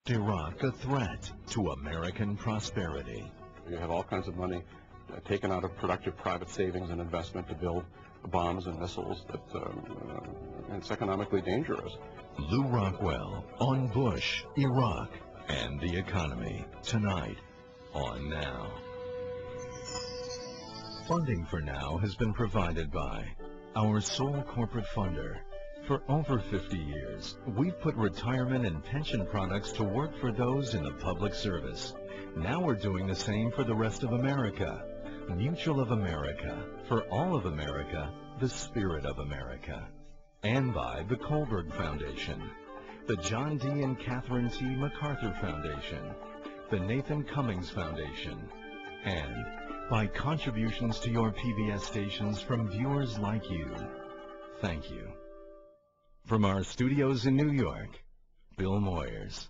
Iraq a threat to American prosperity. You have all kinds of money taken out of productive private savings and investment to build bombs and missiles that it's economically dangerous. Lew Rockwell on Bush, Iraq, and the economy tonight on Now. Funding for Now has been provided by our sole corporate funder. For over 50 years, we've put retirement and pension products to work for those in the public service. Now we're doing the same for the rest of America. Mutual of America, for all of America, the spirit of America. And by the Kohlberg Foundation, the John D. and Catherine T. MacArthur Foundation, the Nathan Cummings Foundation, and by contributions to your PBS stations from viewers like you. Thank you. From our studios in New York, Bill Moyers.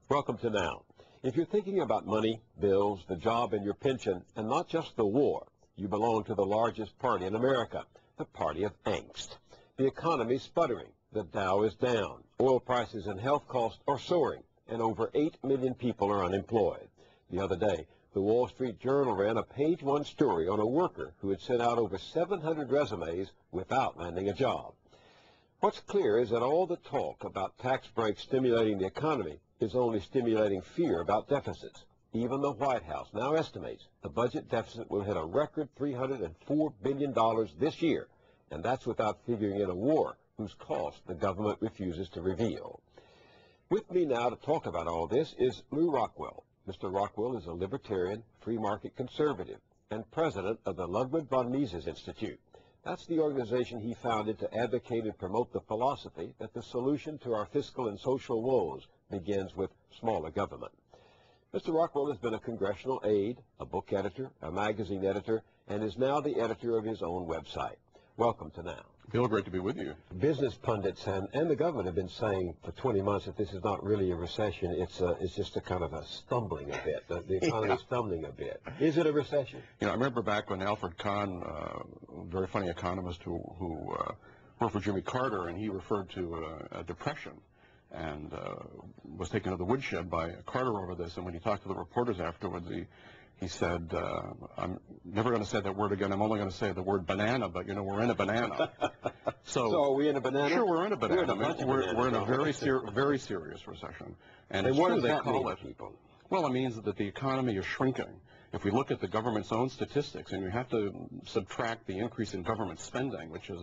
Welcome to Now. If you're thinking about money, bills, the job, and your pension, and not just the war, you belong to the largest party in America, the party of angst. The economy's sputtering. The Dow is down. Oil prices and health costs are soaring, and over 8 million people are unemployed. The other day, the Wall Street Journal ran a page-one story on a worker who had sent out over 700 resumes without landing a job. What's clear is that all the talk about tax breaks stimulating the economy is only stimulating fear about deficits. Even the White House now estimates the budget deficit will hit a record $304 billion this year, and that's without figuring in a war whose cost the government refuses to reveal. With me now to talk about all this is Lew Rockwell. Mr. Rockwell is a libertarian, free market conservative, and president of the Ludwig von Mises Institute. That's the organization he founded to advocate and promote the philosophy that the solution to our fiscal and social woes begins with smaller government. Mr. Rockwell has been a congressional aide, a book editor, a magazine editor, and is now the editor of his own website. Welcome to Now. Bill, great to be with you. Business pundits and the government have been saying for 20 months that this is not really a recession. It's just a kind of a stumbling a bit. The economy is stumbling a bit. Is it a recession? You know, I remember back when Alfred Kahn, a very funny economist who worked for Jimmy Carter, and he referred to a depression and was taken to the woodshed by Carter over this. And when he talked to the reporters afterwards, he said, I'm never going to say that word again. I'm only going to say the word banana, but, you know, we're in a banana. So are we in a banana? Sure, we're in a banana. We're in a very serious recession. And it's what true does they that call mean, it. people? Well, it means that the economy is shrinking. If we look at the government's own statistics, and you have to subtract the increase in government spending, which is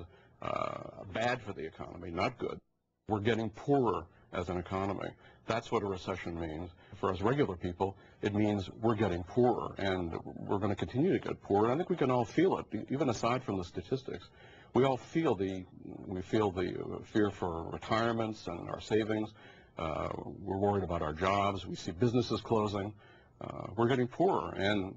bad for the economy, not good, we're getting poorer as an economy. That's what a recession means. For us regular people, it means we're getting poorer, and we're going to continue to get poorer. And I think we can all feel it, even aside from the statistics. We all feel the fear for retirements and our savings. We're worried about our jobs. We see businesses closing. We're getting poorer. And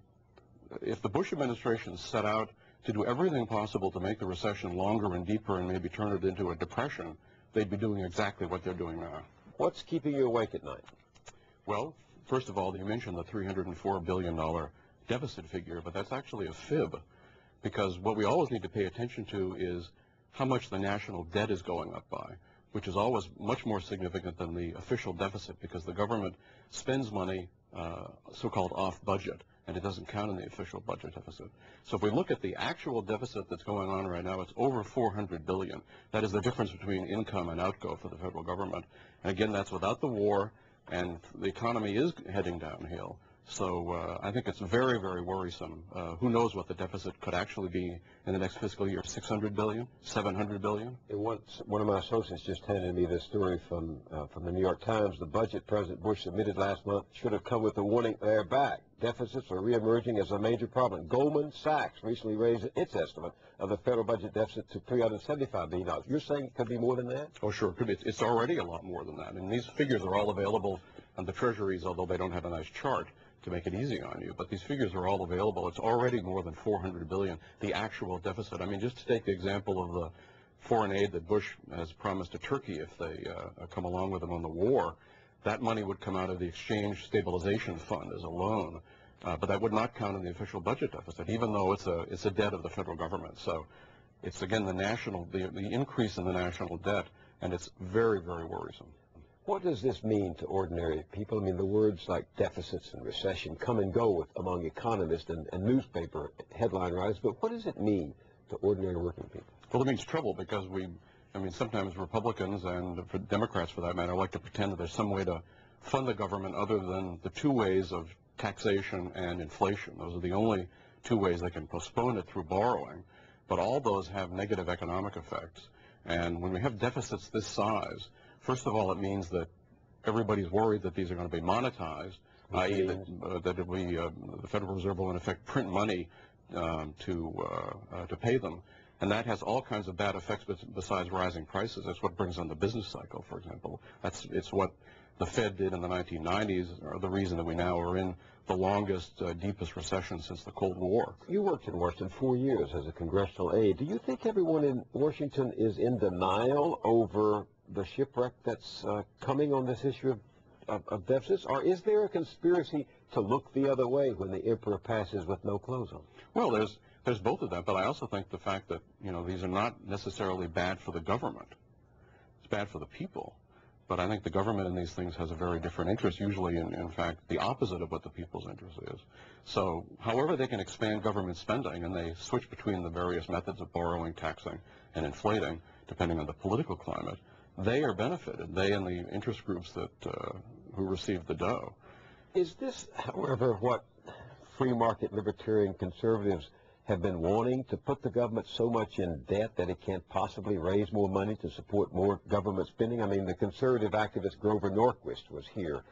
if the Bush administration set out to do everything possible to make the recession longer and deeper and maybe turn it into a depression, they'd be doing exactly what they're doing now. What's keeping you awake at night? Well, first of all, you mentioned the $304 billion deficit figure, but that's actually a fib, because what we always need to pay attention to is how much the national debt is going up by, which is always much more significant than the official deficit, because the government spends money so-called off budget, and it doesn't count in the official budget deficit. So if we look at the actual deficit that's going on right now, it's over $400 billion. That is the difference between income and outgo for the federal government. And again, that's without the war, and the economy is heading downhill. So I think it's very, very worrisome. Who knows what the deficit could actually be in the next fiscal year? 600 billion? 700 billion? One of my associates just handed me this story from the New York Times. The budget President Bush submitted last month should have come with a warning they're back. Deficits are reemerging as a major problem. Goldman Sachs recently raised its estimate of the federal budget deficit to $375 billion. You're saying it could be more than that? Oh, sure. It could be. It's already a lot more than that. And these figures are all available on the treasuries, although they don't have a nice chart to make it easy on you. But these figures are all available. It's already more than $400 billion, the actual deficit. I mean, just to take the example of the foreign aid that Bush has promised to Turkey if they come along with him on the war, that money would come out of the Exchange Stabilization Fund as a loan. But that would not count in the official budget deficit, even though it's a debt of the federal government. So it's, again, the increase in the national debt, and it's very, very worrisome. What does this mean to ordinary people? I mean, the words like deficits and recession come and go among economists and newspaper headline writers, but what does it mean to ordinary working people? Well, it means trouble because sometimes Republicans and Democrats, for that matter, like to pretend that there's some way to fund the government other than the two ways of taxation and inflation. Those are the only two ways they can postpone it through borrowing, but all those have negative economic effects. And when we have deficits this size, first of all, it means that everybody's worried that these are going to be monetized, i.e. that the Federal Reserve will in effect print money to pay them. And that has all kinds of bad effects besides rising prices. That's what brings on the business cycle, for example. It's what the Fed did in the 1990s, or the reason that we now are in the longest, deepest recession since the Cold War. You worked in Washington 4 years as a congressional aide. Do you think everyone in Washington is in denial over the shipwreck that's coming on this issue of deficits? Or is there a conspiracy to look the other way when the emperor passes with no clothes on? Well, there's both of them, but I also think the fact that, these are not necessarily bad for the government. It's bad for the people. But I think the government in these things has a very different interest, usually, in fact, the opposite of what the people's interest is. So however they can expand government spending, and they switch between the various methods of borrowing, taxing, and inflating, depending on the political climate, they are benefited, they and the interest groups that who receive the dough. Is this, however, what free market libertarian conservatives have been wanting, to put the government so much in debt that it can't possibly raise more money to support more government spending? I mean, the conservative activist Grover Norquist was here,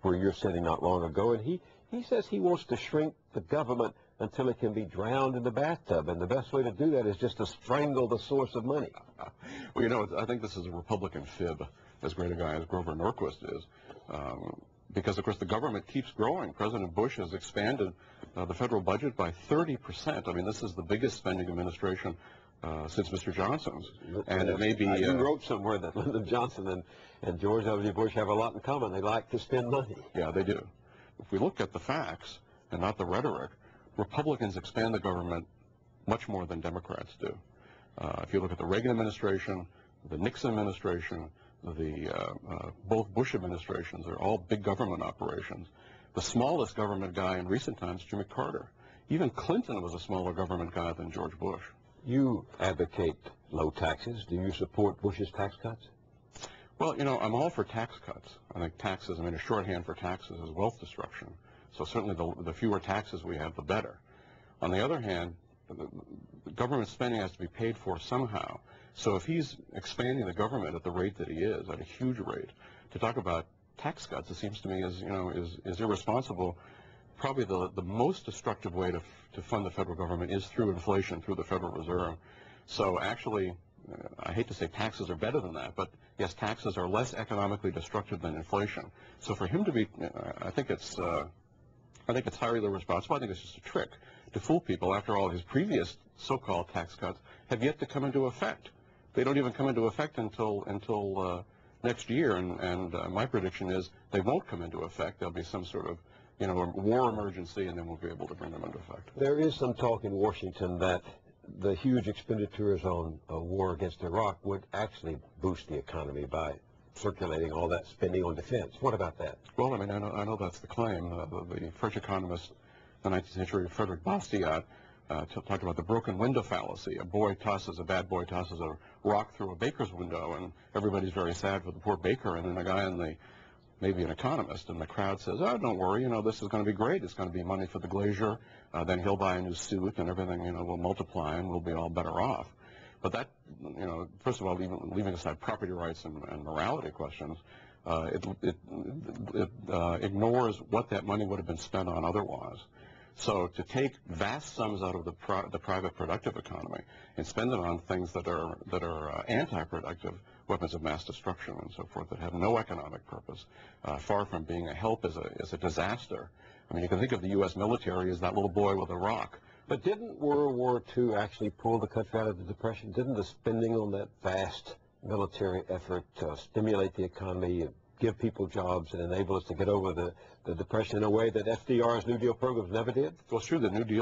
where you're sitting not long ago, and he says he wants to shrink the government until it can be drowned in the bathtub, and the best way to do that is just to strangle the source of money. Well, I think this is a Republican fib, as great a guy as Grover Norquist is. Because, of course, the government keeps growing. President Bush has expanded the federal budget by 30%. I mean, this is the biggest spending administration since Mr. Johnson's. And it may be... you wrote somewhere that Lyndon Johnson and George W. Bush have a lot in common. They like to spend money. Yeah, they do. If we look at the facts and not the rhetoric, Republicans expand the government much more than Democrats do. If you look at the Reagan administration, the Nixon administration, both Bush administrations are all big government operations. The smallest government guy in recent times, Jimmy Carter. Even Clinton was a smaller government guy than George Bush. You advocate low taxes. Do you support Bush's tax cuts? Well, I'm all for tax cuts. I think taxes, a shorthand for taxes is wealth destruction. So certainly the fewer taxes we have, the better. On the other hand, the government spending has to be paid for somehow. So if he's expanding the government at the rate that he is, at a huge rate, to talk about tax cuts, it seems to me is irresponsible. Probably the most destructive way to fund the federal government is through inflation, through the Federal Reserve. So actually, I hate to say taxes are better than that, but yes, taxes are less economically destructive than inflation. So for him to be, I think it's highly irresponsible. I think it's just a trick to fool people. After all, his previous so-called tax cuts have yet to come into effect. They don't even come into effect until next year, and my prediction is they won't come into effect. There'll be some sort of a war emergency, and then we'll be able to bring them into effect. There is some talk in Washington that the huge expenditures on a war against Iraq would actually boost the economy by circulating all that spending on defense. What about that? Well, I know that's the claim. The French economist, the 19th century Frederick Bastiat, talked about the broken window fallacy. A bad boy tosses a rock through a baker's window, and everybody's very sad for the poor baker, and then a guy maybe an economist, and the crowd says, oh, don't worry, this is going to be great. It's going to be money for the glazier. Then he'll buy a new suit, and everything, will multiply, and we'll be all better off. But that, first of all, even leaving aside property rights and morality questions, it ignores what that money would have been spent on otherwise. So to take vast sums out of the private productive economy and spend them on things that are anti-productive, weapons of mass destruction and so forth, that have no economic purpose, far from being a help, is a disaster. You can think of the U.S. military as that little boy with a rock. But didn't World War II actually pull the country out of the Depression? Didn't the spending on that vast military effort stimulate the economy, give people jobs, and enable us to get over the Depression in a way that FDR's New Deal programs never did? Well, it's true, the New Deal